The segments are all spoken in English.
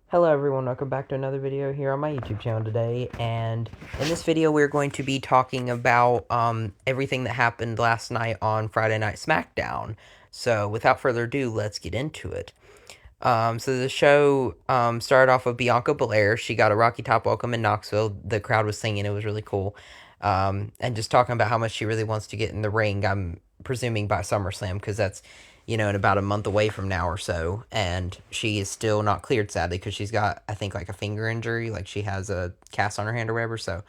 Hello everyone, welcome back to another video here on my YouTube channel today, and in this video we're going to be talking about everything that happened last night on Friday Night Smackdown. So without further ado, let's get into it. So the show started off with Bianca Belair. She got a Rocky Top welcome in Knoxville. The crowd was singing, it was really cool. And just talking about how much she really wants to get in the ring, I'm presuming by SummerSlam, because that's, in about a month away from now or so. And she is still not cleared, sadly, because she's got, I think, like a finger injury. Like she has a cast on her hand or whatever. So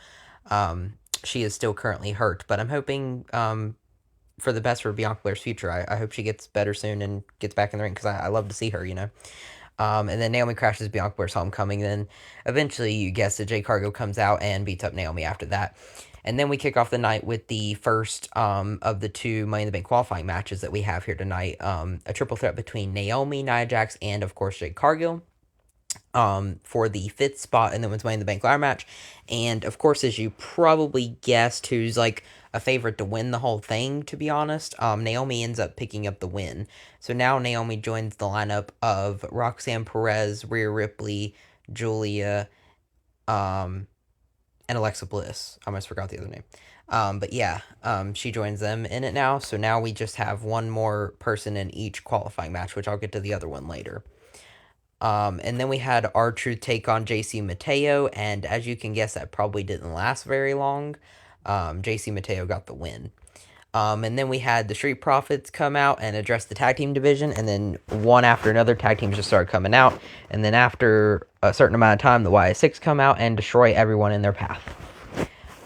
she is still currently hurt. But I'm hoping for the best for Bianca Belair's future. I hope she gets better soon and gets back in the ring because I love to see her. And then Naomi crashes Bianca Belair's homecoming. Then eventually, you guess it, Jay Cargill comes out and beats up Naomi after that. And then we kick off the night with the first of the two Money in the Bank qualifying matches that we have here tonight. A triple threat between Naomi, Nia Jax, and of course Jade Cargill for the fifth spot in the Women's Money in the Bank ladder match. And of course, as you probably guessed, who's like a favorite to win the whole thing, to be honest, Naomi ends up picking up the win. So now Naomi joins the lineup of Roxanne Perez, Rhea Ripley, Julia, and Alexa Bliss. I almost forgot the other name. But yeah, she joins them in it now. So now we just have one more person in each qualifying match, which I'll get to the other one later. And then we had R-Truth take on JC Mateo, and as you can guess, that probably didn't last very long. JC Mateo got the win. And then we had the Street Profits come out and address the tag team division, and then one after another, tag teams just started coming out. And then after a certain amount of time, the YS6 come out and destroy everyone in their path.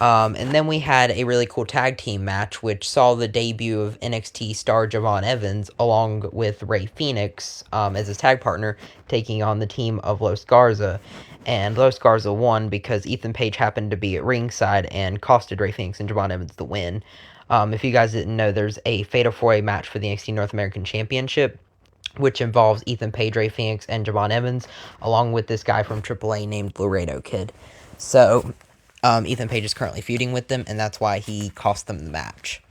And then we had a really cool tag team match, which saw the debut of NXT star Javon Evans, along with Rey Fenix as his tag partner, taking on the team of Los Garza. And Los Garza won because Ethan Page happened to be at ringside and costed Rey Fenix and Javon Evans the win. If you guys didn't know, there's a Fatal 4-Way match for the NXT North American Championship, which involves Ethan Page, Rey Fenix, and Javon Evans, along with this guy from AAA named Laredo Kid. So Ethan Page is currently feuding with them, and that's why he cost them the match.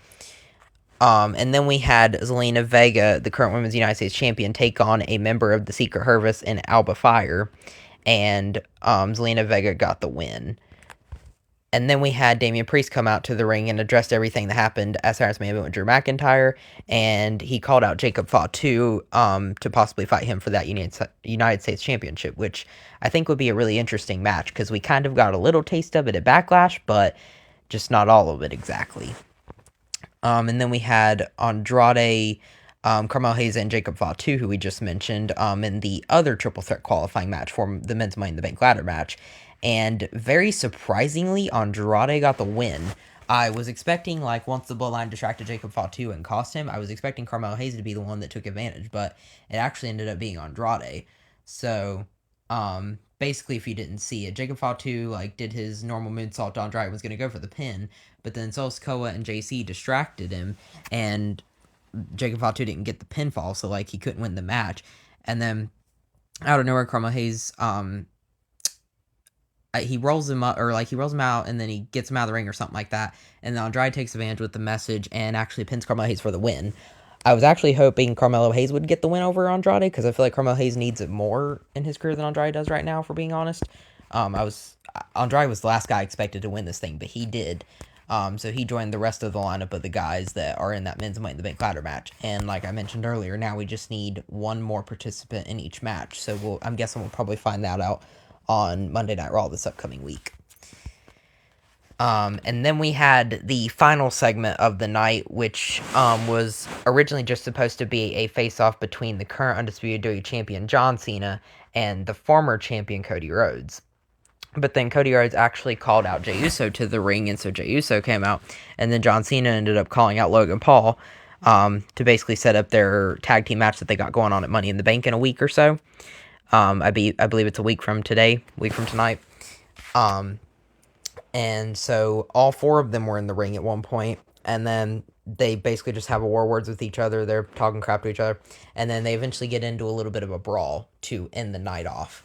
And then we had Zelina Vega, the current Women's United States Champion, take on a member of the Secret Service in Alba Fire, and Zelina Vega got the win. And then we had Damian Priest come out to the ring and addressed everything that happened as Cyrus Management with Drew McIntyre, and he called out Jacob Fatu to possibly fight him for that United States Championship, which I think would be a really interesting match because we kind of got a little taste of it at Backlash, but just not all of it exactly. And then we had Andrade, Carmel Hayes, and Jacob Fatu, who we just mentioned, in the other triple threat qualifying match for the Men's Money in the Bank ladder match. And very surprisingly, Andrade got the win. I was expecting, like, once the Bloodline distracted Jacob Fatu and cost him, I was expecting Carmelo Hayes to be the one that took advantage, but it actually ended up being Andrade. So, basically, if you didn't see it, Jacob Fatu, like, did his normal moonsault to Andrade, was going to go for the pin, but then Sol Sikoa and JC distracted him, and Jacob Fatu didn't get the pinfall, so, like, he couldn't win the match. And then, out of nowhere, Carmelo Hayes, he rolls him up, or like he rolls him out, and then he gets him out of the ring or something like that. And then Andrade takes advantage with the message and actually pins Carmelo Hayes for the win. I was actually hoping Carmelo Hayes would get the win over Andrade because I feel like Carmelo Hayes needs it more in his career than Andrade does right now, for being honest. Andrade was the last guy expected to win this thing, but he did. So he joined the rest of the lineup of the guys that are in that Men's Money in the Bank ladder match. And like I mentioned earlier, now we just need one more participant in each match. So I'm guessing we'll probably find that out on Monday Night Raw this upcoming week. And then we had the final segment of the night, which was originally just supposed to be a face-off between the current Undisputed WWE Champion John Cena and the former champion Cody Rhodes. But then Cody Rhodes actually called out Jey Uso to the ring, and so Jey Uso came out, and then John Cena ended up calling out Logan Paul to basically set up their tag team match that they got going on at Money in the Bank in a week or so. I believe it's a week from tonight. And so all four of them were in the ring at one point, and then they basically just have a war words with each other. They're talking crap to each other, and then they eventually get into a little bit of a brawl to end the night off.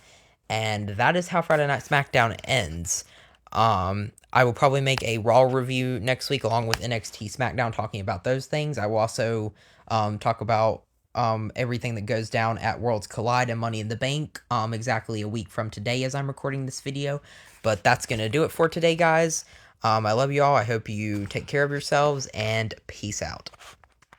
And that is how Friday Night SmackDown ends. I will probably make a Raw review next week along with NXT SmackDown talking about those things. I will also talk about everything that goes down at Worlds Collide and Money in the Bank exactly a week from today as I'm recording this video. But that's going to do it for today, guys. I love you all. I hope you take care of yourselves, and peace out.